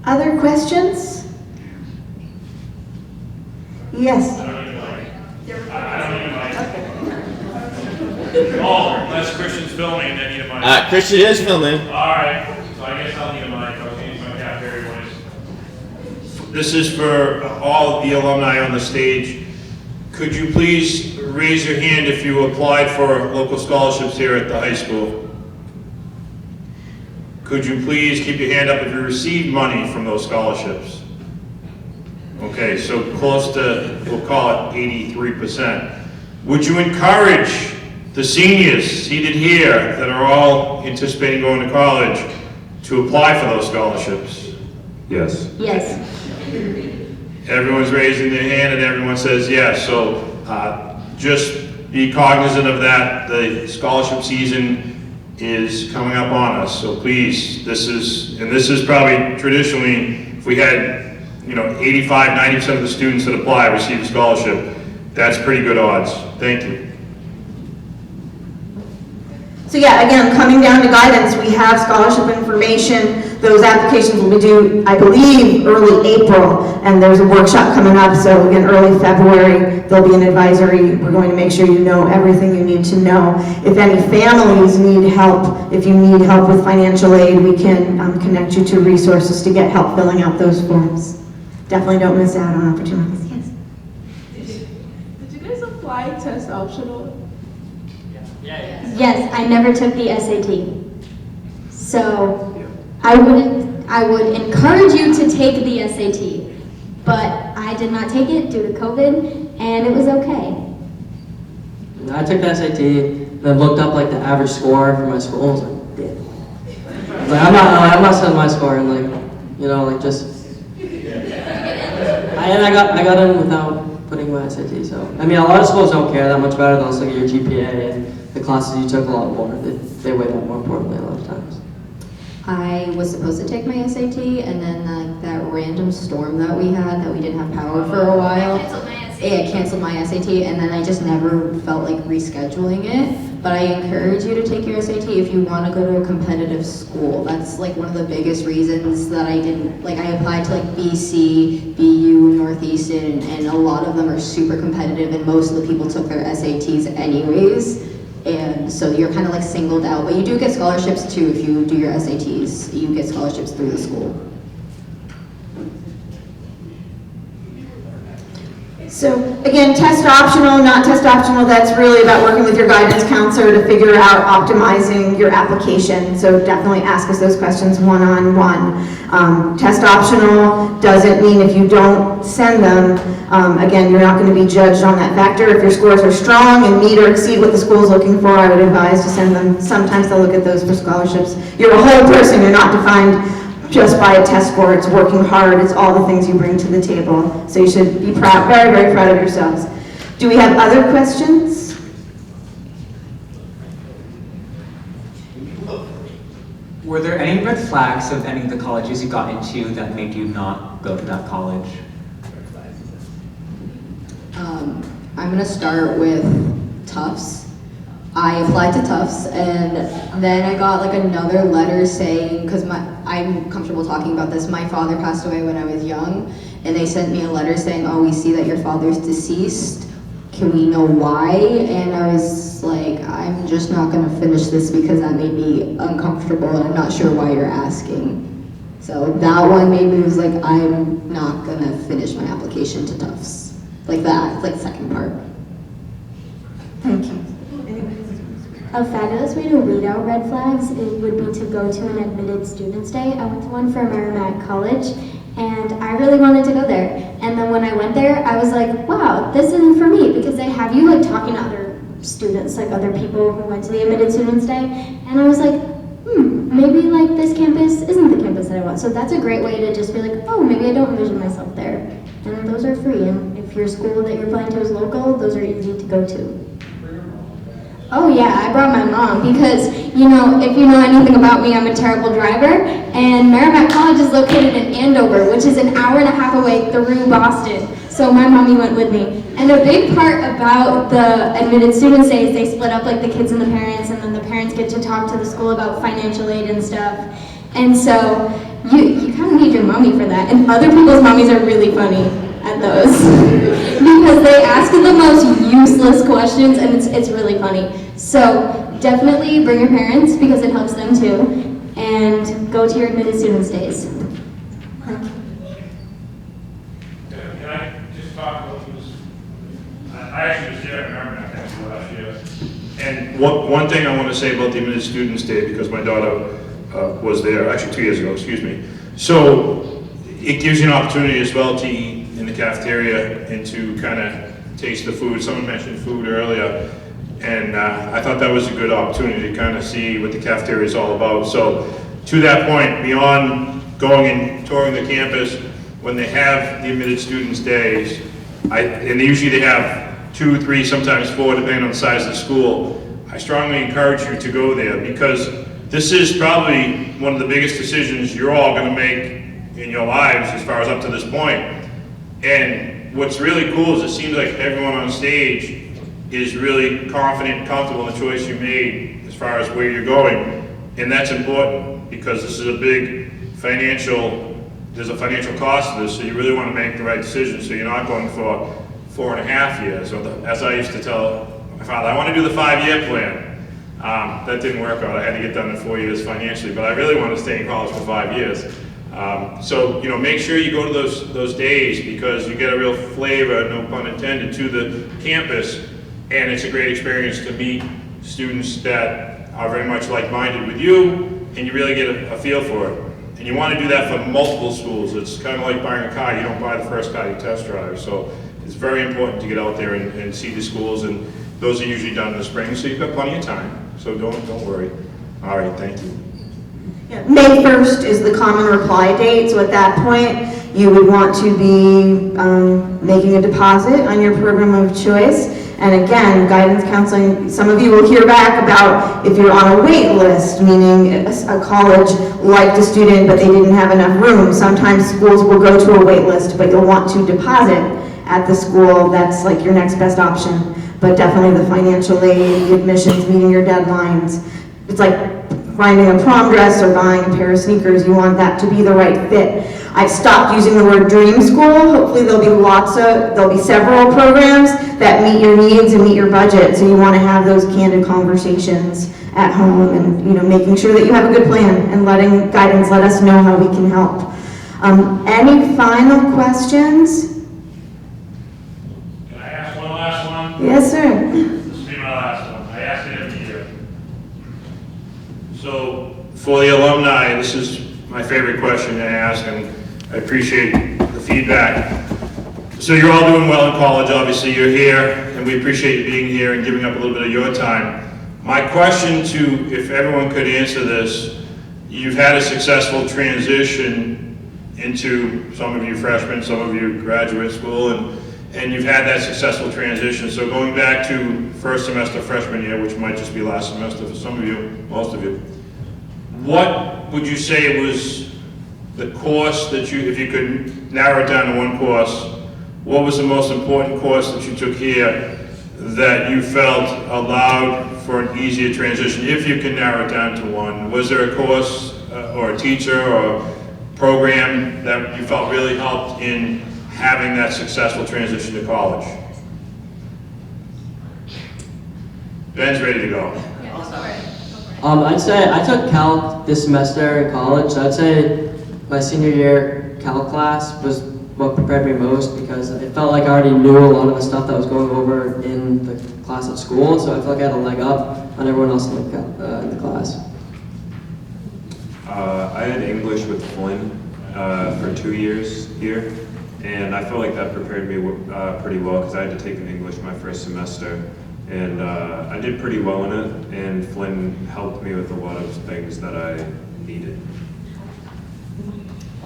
Other questions? Yes. Oh, unless Christian's filming, then need a mic. Christian is filming. Alright, so I guess I'll need a mic. I'll change my cafeteria voice. This is for all of the alumni on the stage. Could you please raise your hand if you applied for local scholarships here at the high school? Could you please keep your hand up if you received money from those scholarships? Okay, so close to, we'll call it 83%. Would you encourage the seniors seated here that are all anticipating going to college to apply for those scholarships? Yes. Yes. Everyone's raising their hand and everyone says yes, so just be cognizant of that. The scholarship season is coming up on us, so please, this is probably traditionally, if we had 85, 90% of the students that apply receive a scholarship, that's pretty good odds. Thank you. So yeah, again, coming down to guidance, we have scholarship information. Those applications will be due, I believe, early April, and there's a workshop coming up, so again, early February, there'll be an advisory. We're going to make sure you know everything you need to know. If any families need help, if you need help with financial aid, we can connect you to resources to get help filling out those forms. Definitely don't miss out on opportunities. Yes? Did you guys apply test optional? Yes, I never took the SAT. So I would encourage you to take the SAT, but I did not take it due to COVID, and it was okay. I took the SAT, then looked up like the average score for my school. I was like, damn. Like I'm not setting my score, and and I got in without putting my SAT. So I mean, a lot of schools don't care that much about it. They'll just look at your GPA and the classes you took a lot more. They weigh that more importantly a lot of times. I was supposed to take my SAT, and then that random storm that we had, that we didn't have power for a while. It canceled my SAT, and then I just never felt like rescheduling it. But I encourage you to take your SAT if you want to go to a competitive school. That's like one of the biggest reasons that I didn't, I applied to BC, BU, Northeastern, and a lot of them are super competitive, and most of the people took their SATs anyways. And so you're kind of singled out, but you do get scholarships too if you do your SATs. You get scholarships through the school. So again, test optional, not test optional, that's really about working with your guidance counselor to figure out optimizing your application. So definitely ask us those questions one-on-one. Test optional doesn't mean if you don't send them, again, you're not going to be judged on that factor. If your scores are strong and meet or exceed what the school is looking for, I would advise to send them. Sometimes they'll look at those for scholarships. You're a whole person, you're not defined just by a test score. It's working hard, it's all the things you bring to the table. So you should be proud, very, very proud of yourselves. Do we have other questions? Were there any red flags of any of the colleges you got into that made you not go to that college? I'm gonna start with Tufts. I applied to Tufts, and then I got like another letter saying, because I'm comfortable talking about this, my father passed away when I was young, and they sent me a letter saying, oh, we see that your father's deceased. Can we know why? And I was like, I'm just not gonna finish this because that made me uncomfortable, and I'm not sure why you're asking. So that one made me was like, I'm not gonna finish my application to Tufts. Like that, like the second part. Thank you. A fabulous way to weed out red flags would be to go to an admitted students day. I went to one for Merrimack College, and I really wanted to go there. And then when I went there, I was like, wow, this isn't for me, because they have you like talking to other students, like other people who went to the admitted students day. And I was like, maybe like this campus isn't the campus that I want. So that's a great way to just be like, oh, maybe I don't envision myself there. And those are free. And if your school that you're applying to is local, those are easy to go to. Oh yeah, I brought my mom because, you know, if you know anything about me, I'm a terrible driver, and Merrimack College is located in Andover, which is an hour and a half away through Boston. So my mommy went with me. And a big part about the admitted students day is they split up like the kids and the parents, and then the parents get to talk to the school about financial aid and stuff. And so you kind of need your mommy for that. And other people's mommies are really funny at those because they ask the most useless questions, and it's really funny. So definitely bring your parents because it helps them too, and go to your admitted students days. Can I just talk about this? I actually was there in Merrimack actually last year. And one thing I want to say about the admitted students day, because my daughter was there, actually 2 years ago, excuse me. So it gives you an opportunity as well to eat in the cafeteria and to kind of taste the food. Someone mentioned food earlier, and I thought that was a good opportunity to kind of see what the cafeteria is all about. So to that point, beyond going and touring the campus, when they have the admitted students days, and usually they have 2, 3, sometimes 4, depending on the size of the school, I strongly encourage you to go there, because this is probably one of the biggest decisions you're all going to make in your lives as far as up to this point. And what's really cool is it seems like everyone on stage is really confident and comfortable in the choice you made as far as where you're going. And that's important because this is a big there's a financial cost to this, so you really want to make the right decision so you're not going for 4.5 years. Or as I used to tell my father, I want to do the 5-year plan. That didn't work out. I had to get done in 4 years financially, but I really wanted to stay in college for 5 years. So, you know, make sure you go to those days because you get a real flavor, no pun intended, to the campus, and it's a great experience to meet students that are very much like-minded with you, and you really get a feel for it. And you want to do that for multiple schools. It's kind of like buying a car. You don't buy the first car, you test drive. So it's very important to get out there and see the schools, and those are usually done in the spring, so you've got plenty of time. So don't worry. All right, thank you. Yeah, May 1st is the common reply date, so at that point, you would want to be making a deposit on your program of choice. And again, guidance counseling, some of you will hear back about if you're on a wait list, meaning a college liked a student but they didn't have enough room. Sometimes schools will go to a wait list, but you'll want to deposit at the school. That's like your next best option. But definitely the financial aid, the admissions, meeting your deadlines. It's like finding a prom dress or buying a pair of sneakers. You want that to be the right fit. I've stopped using the word dream school. Hopefully there'll be several programs that meet your needs and meet your budget. So you want to have those candid conversations at home, and making sure that you have a good plan and letting guidance let us know how we can help. Any final questions? Can I ask one last one? Yes, sir. This will be my last one. I ask it every year. So for the alumni, this is my favorite question to ask, and I appreciate the feedback. So you're all doing well in college, obviously you're here, and we appreciate you being here and giving up a little bit of your time. My question to, if everyone could answer this, you've had a successful transition into, some of you freshmen, some of you graduate school, and you've had that successful transition. So going back to first semester freshman year, which might just be last semester for some of you, most of you, what would you say was the course that if you could narrow it down to one course, what was the most important course that you took here that you felt allowed for an easier transition, if you can narrow it down to one? Was there a course or a teacher or program that you felt really helped in having that successful transition to college? Ben's ready to go. I'd say I took calc this semester in college. So I'd say my senior year calc class was what prepared me most, because I felt like I already knew a lot of the stuff that was going over in the class at school. So I felt like I had a leg up on everyone else in the class. I had English with Flynn for 2 years here, and I felt like that prepared me pretty well, because I had to take an English my first semester, and I did pretty well in it, and Flynn helped me with a lot of things that I needed.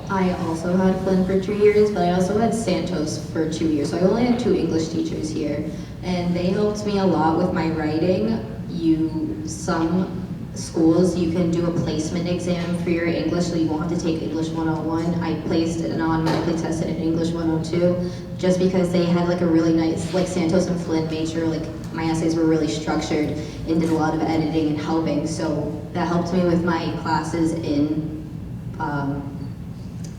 I also had Flynn for 2 years, but I also had Santos for 2 years. So I only had 2 English teachers here, and they helped me a lot with my writing. Some schools, you can do a placement exam for your English, so you won't have to take English 101. I placed it and automatically tested in English 102, just because they had like a really nice, like Santos and Flynn made sure like my essays were really structured and did a lot of editing and helping. So that helped me with my classes in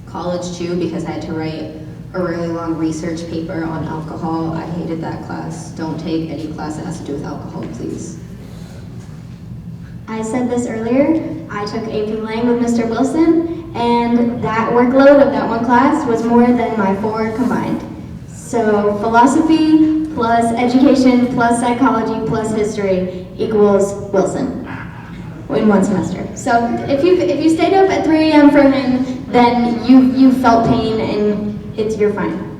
college too, because I had to write a really long research paper on alcohol. I hated that class. Don't take any class that has to do with alcohol, please. I said this earlier, I took AP Lang with Mr. Wilson, and that workload of that one class was more than my 4 combined. So philosophy plus education plus psychology plus history equals Wilson in one semester. So if you stayed up at 3 a.m. for him, then you felt pain and you're fine.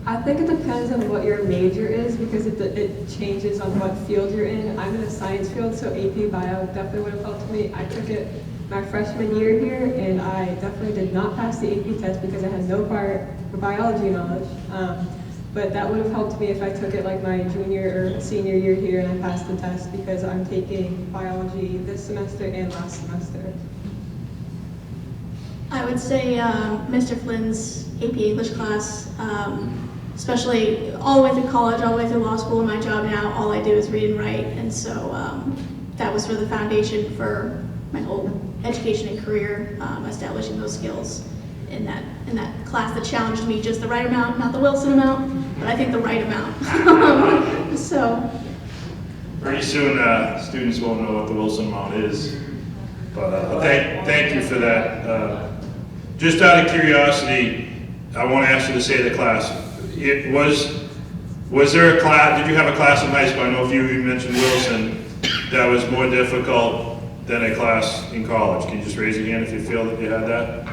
I think it depends on what your major is, because it changes on what field you're in. I'm in a science field, so AP Bio definitely would have helped me. I took it my freshman year here, and I definitely did not pass the AP test because I had no biology knowledge. But that would have helped me if I took it like my junior or senior year here and I passed the test, because I'm taking biology this semester and last semester. I would say Mr. Flynn's AP English class, especially all the way through college, all the way through law school, and my job now, all I do is read and write, and so that was for the foundation for my whole education and career, establishing those skills in that class that challenged me just the right amount, not the Wilson amount, but I think the right amount. So Pretty soon, students won't know what the Wilson amount is, but thank you for that. Just out of curiosity, I want to ask you to say the class. Was there a class, did you have a class in high school, I know a few of you mentioned Wilson, that was more difficult than a class in college? Can you just raise your hand if you feel that you had that?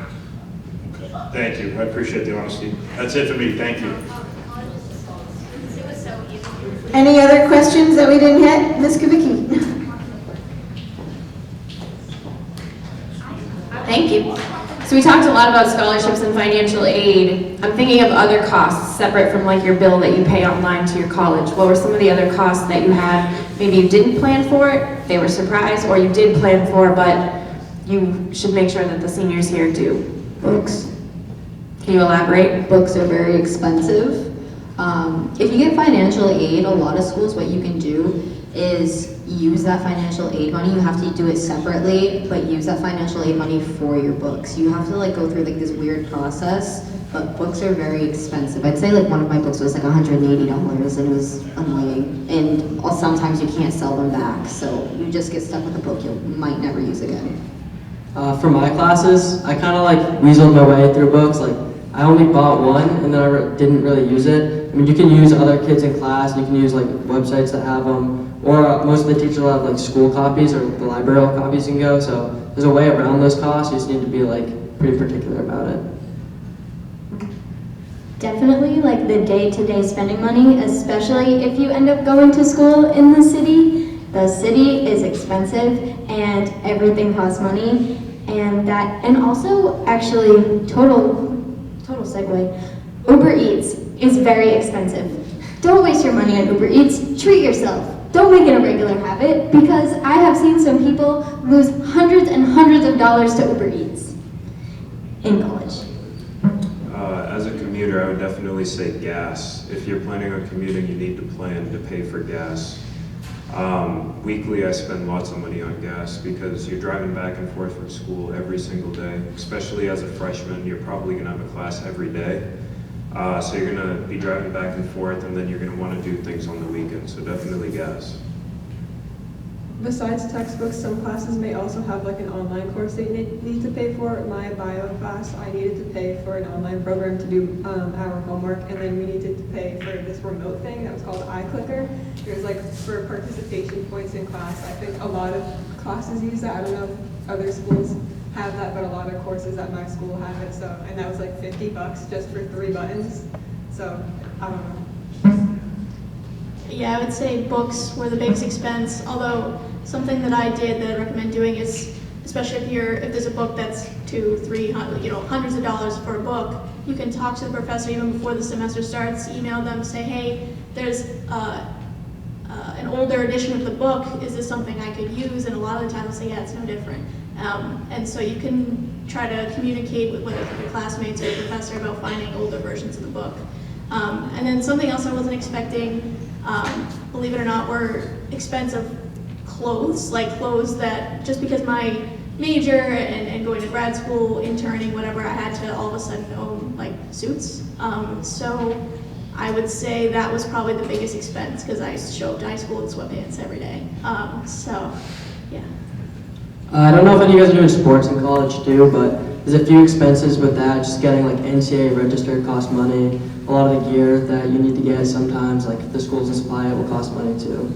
Okay. Thank you, I appreciate the honesty. That's it for me, thank you. Any other questions that we didn't hit? Ms. Kubicki? Thank you. So we talked a lot about scholarships and financial aid. I'm thinking of other costs separate from like your bill that you pay online to your college. What were some of the other costs that you had? Maybe you didn't plan for it, they were surprised, or you did plan for, but you should make sure that the seniors here do. Books. Can you elaborate? Books are very expensive. If you get financial aid, a lot of schools, what you can do is use that financial aid money. You have to do it separately, but use that financial aid money for your books. You have to like go through like this weird process, but books are very expensive. I'd say like one of my books was like $180 and it was annoying. And sometimes you can't sell them back, so you just get stuck with a book you might never use again. For my classes, I kind of like weaseled my way through books. Like I only bought one and then I didn't really use it. I mean, you can use other kids in class, you can use like websites that have them, or most of the teachers will have like school copies or the library copies you can go, so there's a way around those costs, you just need to be like pretty particular about it. Definitely like the day-to-day spending money, especially if you end up going to school in the city. The city is expensive and everything costs money, and also actually total segue, Uber Eats is very expensive. Don't waste your money on Uber Eats, treat yourself. Don't make it a regular habit, because I have seen some people lose hundreds and hundreds of dollars to Uber Eats in college. commuter, I would definitely say gas. If you're planning on commuting, you need to plan to pay for gas. Weekly, I spend lots of money on gas because you're driving back and forth from school every single day. Especially as a freshman, you're probably going to have a class every day. So you're going to be driving back and forth, and then you're going to want to do things on the weekend. So definitely gas. Besides textbooks, some classes may also have like an online course that you need to pay for. My bio class, I needed to pay for an online program to do our homework, and then we needed to pay for this remote thing that was called iClicker. It was like for participation points in class. I think a lot of classes use that. I don't know if other schools have that, but a lot of courses at my school have it. So, and that was like $50 just for 3 buttons. So, I don't know. Yeah, I would say books were the biggest expense, although something that I did that I recommend doing is, especially if there's a book that's $200, $300, hundreds of dollars for a book, you can talk to the professor even before the semester starts, email them, say, hey, there's an older edition of the book, is this something I could use? And a lot of the time they'll say, yeah, it's no different. And so you can try to communicate with whether it's your classmates or your professor about finding older versions of the book. And then something else I wasn't expecting, believe it or not, were expensive clothes, like clothes that just because my major and going to grad school, interning, whatever, I had to all of a sudden own like suits. So I would say that was probably the biggest expense because I show up to high school in sweatpants every day. So yeah. I don't know if any of you guys are doing sports in college too, but there's a few expenses with that. Just getting like NCAA registered costs money. A lot of the gear that you need to get sometimes, like if the school doesn't supply it, will cost money too.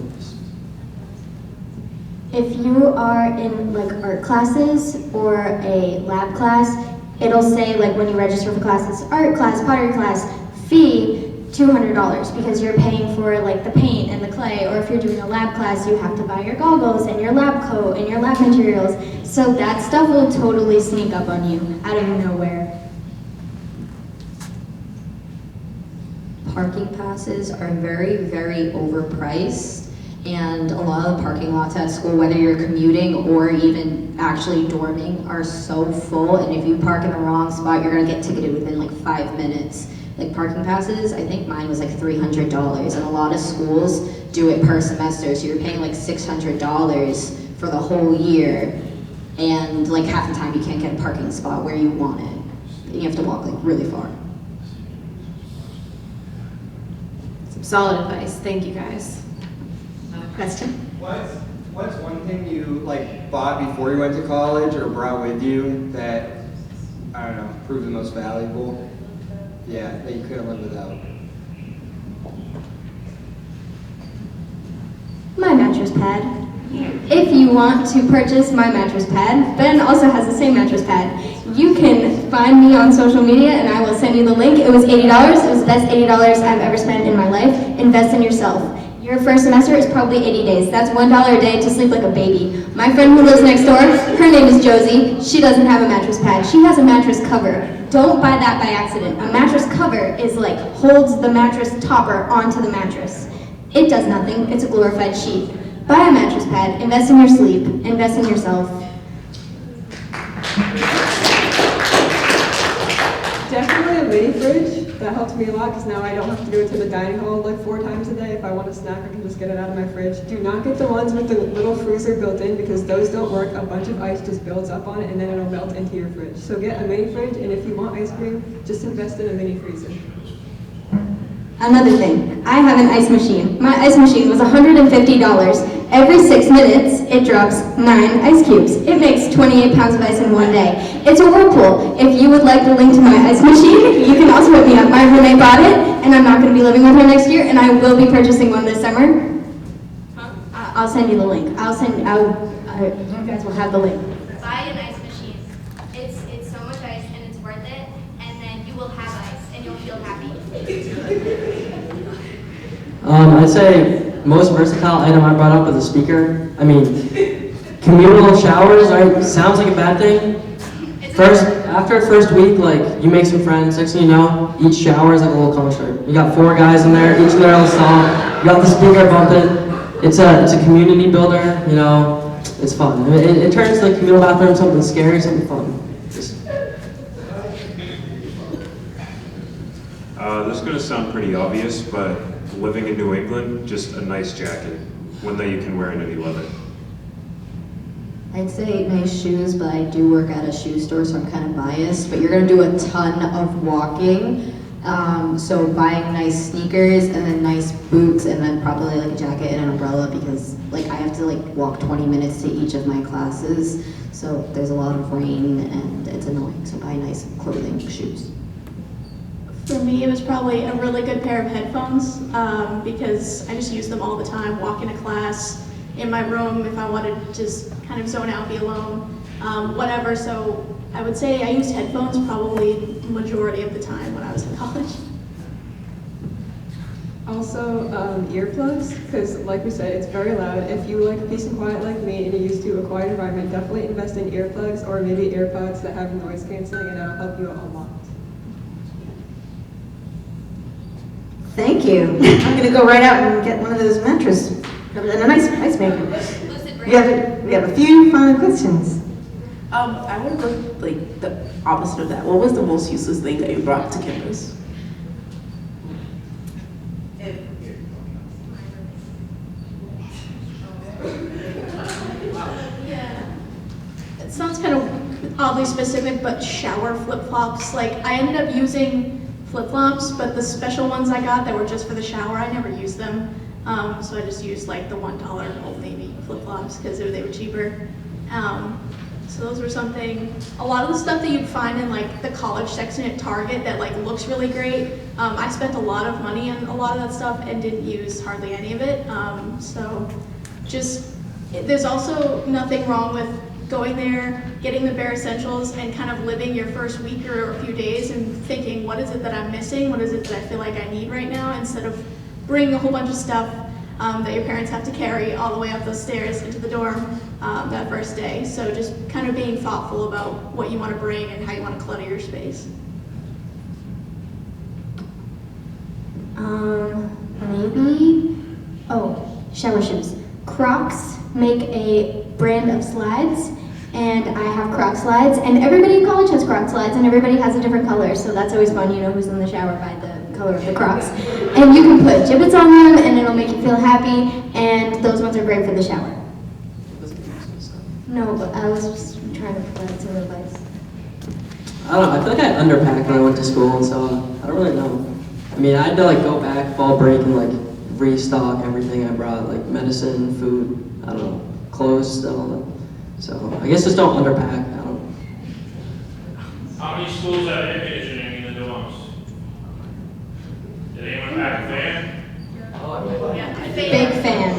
If you are in like art classes or a lab class, it'll say like when you register for classes, art class, pottery class, fee $200 because you're paying for like the paint and the clay, or if you're doing a lab class, you have to buy your goggles and your lab coat and your lab materials. So that stuff will totally sneak up on you out of nowhere. Parking passes are very, very overpriced. And a lot of the parking lots at school, whether you're commuting or even actually dorming, are so full. And if you park in the wrong spot, you're gonna get ticketed within like 5 minutes. Like parking passes, I think mine was like $300. And a lot of schools do it per semester. So you're paying like $600 for the whole year. And like half the time you can't get a parking spot where you want it. And you have to walk like really far. Some solid advice. Thank you guys. Question? What's one thing you like bought before you went to college or brought with you that, I don't know, proved the most valuable? Yeah, that you couldn't live without. My mattress pad. If you want to purchase my mattress pad, Ben also has the same mattress pad. You can find me on social media and I will send you the link. It was $80. It was the best $80 I've ever spent in my life. Invest in yourself. Your first semester is probably 80 days. That's $1 a day to sleep like a baby. My friend who lives next door, her name is Josie. She doesn't have a mattress pad. She has a mattress cover. Don't buy that by accident. A mattress cover is like holds the mattress topper onto the mattress. It does nothing. It's a glorified sheet. Buy a mattress pad. Invest in your sleep. Invest in yourself. Definitely a mini fridge. That helps me a lot because now I don't have to go to the dining hall like 4 times a day. If I want a snack, I can just get it out of my fridge. Do not get the ones with the little freezer built in because those don't work. A bunch of ice just builds up on it and then it'll melt into your fridge. So get a mini fridge, and if you want ice cream, just invest in a mini freezer. Another thing, I have an ice machine. My ice machine was $150. Every 6 minutes, it drops 9 ice cubes. It makes 28 pounds of ice in one day. It's a whirlpool. If you would like the link to my ice machine, you can also hit me up. My roommate bought it, and I'm not going to be living with her next year, and I will be purchasing one this summer. I'll send you the link. You guys will have the link. Buy an ice machine. It's so much ice and it's worth it, and then you will have ice and you'll feel happy. I'd say most versatile item I brought up was a speaker. I mean, communal showers, right? Sounds like a bad thing. After first week, like you make some friends. Next thing you know, each shower is like a little concert. You got 4 guys in there, each in their own song. You got the speaker bumping. It's a community builder. You know, it's fun. It turns the communal bathroom something scary, something fun. sound pretty obvious, but living in New England, just a nice jacket, one that you can wear in any weather. I'd say nice shoes, but I do work at a shoe store, so I'm kind of biased. But you're gonna do a ton of walking, so buying nice sneakers and then nice boots and then probably like a jacket and an umbrella because like I have to like walk 20 minutes to each of my classes, so there's a lot of rain and it's annoying. So buy nice clothing, shoes. For me, it was probably a really good pair of headphones because I just use them all the time, walking to class, in my room if I wanted to just kind of zone out, be alone, whatever. So I would say I used headphones probably majority of the time when I was in college. Also, earplugs, because like we said, it's very loud. If you like peace and quiet like me and you're used to a quiet environment, definitely invest in earplugs or maybe AirPods that have noise canceling, and that'll help you out a lot. Thank you. I'm gonna go right out and get one of those mattress, and a nice ice maker. We have a few final questions. I would go like the opposite of that. What was the most useless thing that you brought to campus? It sounds kind of oddly specific, but shower flip-flops. Like I ended up using flip-flops, but the special ones I got that were just for the shower, I never used them. So I just used like the $1 Old Navy flip-flops because they were cheaper. So those were something, a lot of the stuff that you'd find in like the college section at Target that like looks really great. I spent a lot of money on a lot of that stuff and didn't use hardly any of it. So just, there's also nothing wrong with going there, getting the bare essentials and kind of living your first week or a few days and thinking, what is it that I'm missing? What is it that I feel like I need right now? Instead of bringing a whole bunch of stuff that your parents have to carry all the way up those stairs into the dorm that first day. So just kind of being thoughtful about what you want to bring and how you want to clutter your space. Maybe, shower shoes. Crocs make a brand of slides, and I have Croc slides, and everybody in college has Croc slides, and everybody has a different color, so that's always fun. You know who's in the shower by the color of the Crocs. And you can put gibbets on them, and it'll make you feel happy, and those ones are great for the shower. No, but I was just trying to provide some advice. I don't know, I feel like I underpacked when I went to school, so I don't really know. I mean, I had to like go back fall break and like restock everything I brought, like medicine, food, I don't know, clothes, all that. So I guess just don't underpack, I don't know. How many schools have air conditioning in the dorms? Did anyone pack a fan? Big fan.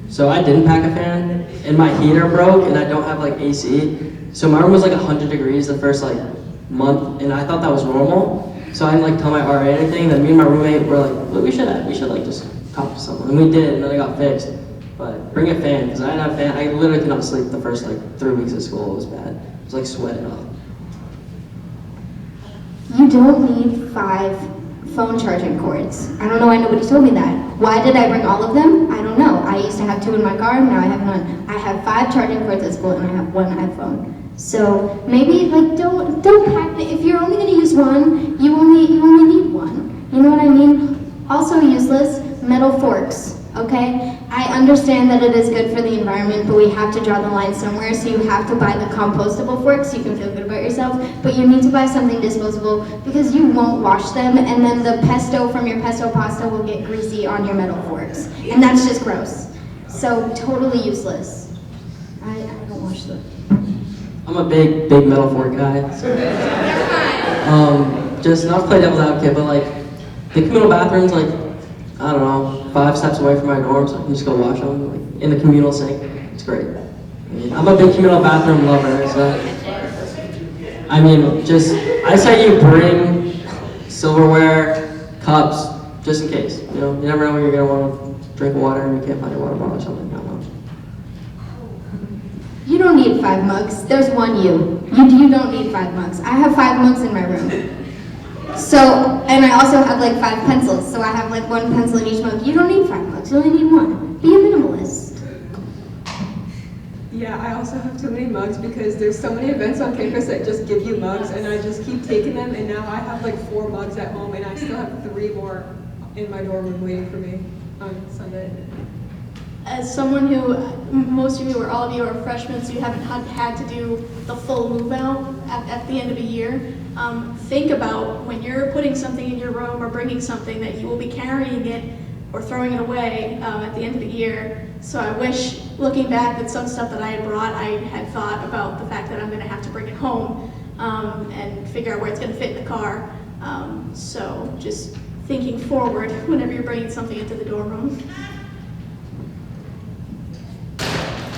So I didn't pack a fan, and my heater broke, and I don't have like AC. So my room was like 100 degrees the first like month, and I thought that was normal. So I didn't like tell my RA anything. Then me and my roommate were like, well, we should like just talk to someone, and we did, and then it got fixed. But bring a fan, because I didn't have a fan. I literally could not sleep the first like 3 weeks of school. It was bad. It was like sweating up. You don't need 5 phone charging cords. I don't know why nobody told me that. Why did I bring all of them? I don't know. I used to have 2 in my car, now I have none. I have 5 charging cords at school and I have 1 iPhone. So maybe like don't pack it. If you're only gonna use one, you only need one. You know what I mean? Also useless, metal forks, okay? I understand that it is good for the environment, but we have to draw the line somewhere, so you have to buy the compostable forks so you can feel good about yourself, but you need to buy something disposable because you won't wash them, and then the pesto from your pesto pasta will get greasy on your metal forks, and that's just gross. So totally useless. I don't wash them. I'm a big metal fork guy. Just not to play devil's advocate, but like the communal bathrooms, like I don't know, 5 steps away from my dorm, so I can just go wash them like, in the communal sink. It's great. I mean, I'm a big communal bathroom lover, so I mean, I say you bring silverware, cups, just in case. You know, you never know when you're gonna want to drink water and you can't find your water bottle or something. I don't know. You don't need 5 mugs. There's one you. You don't need 5 mugs. I have 5 mugs in my room. So, and I also have like 5 pencils. So I have like 1 pencil in each mug. You don't need 5 mugs. You only need 1. Be a minimalist. Yeah, I also have too many mugs because there's so many events on campus that just give you mugs, and I just keep taking them, and now I have like 4 mugs at home, and I still have 3 more in my dorm room waiting for me on Sunday. As someone who, most of you or all of you are freshmen, so you haven't had to do the full move out at the end of a year, think about when you're putting something in your room or bringing something that you will be carrying it or throwing it away at the end of the year. So I wish, looking back at some stuff that I had brought, I had thought about the fact that I'm going to have to bring it home and figure out where it's going to fit in the car. So just thinking forward whenever you're bringing something into the dorm room.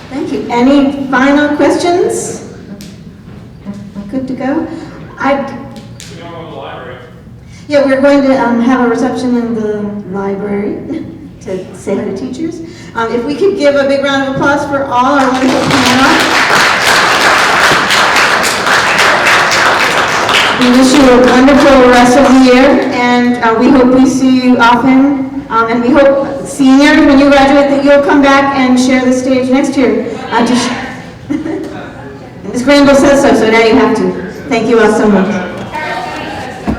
Thank you. Any final questions? Good to go? Yeah, we're going to have a reception in the library to say hi to teachers. If we could give a big round of applause for all our wonderful panel. We wish you a wonderful rest of the year, and we hope we see you often. And we hope, seniors, when you graduate, that you'll come back and share the stage next year. Ms. Granville says so, so now you have to. Thank you all so much.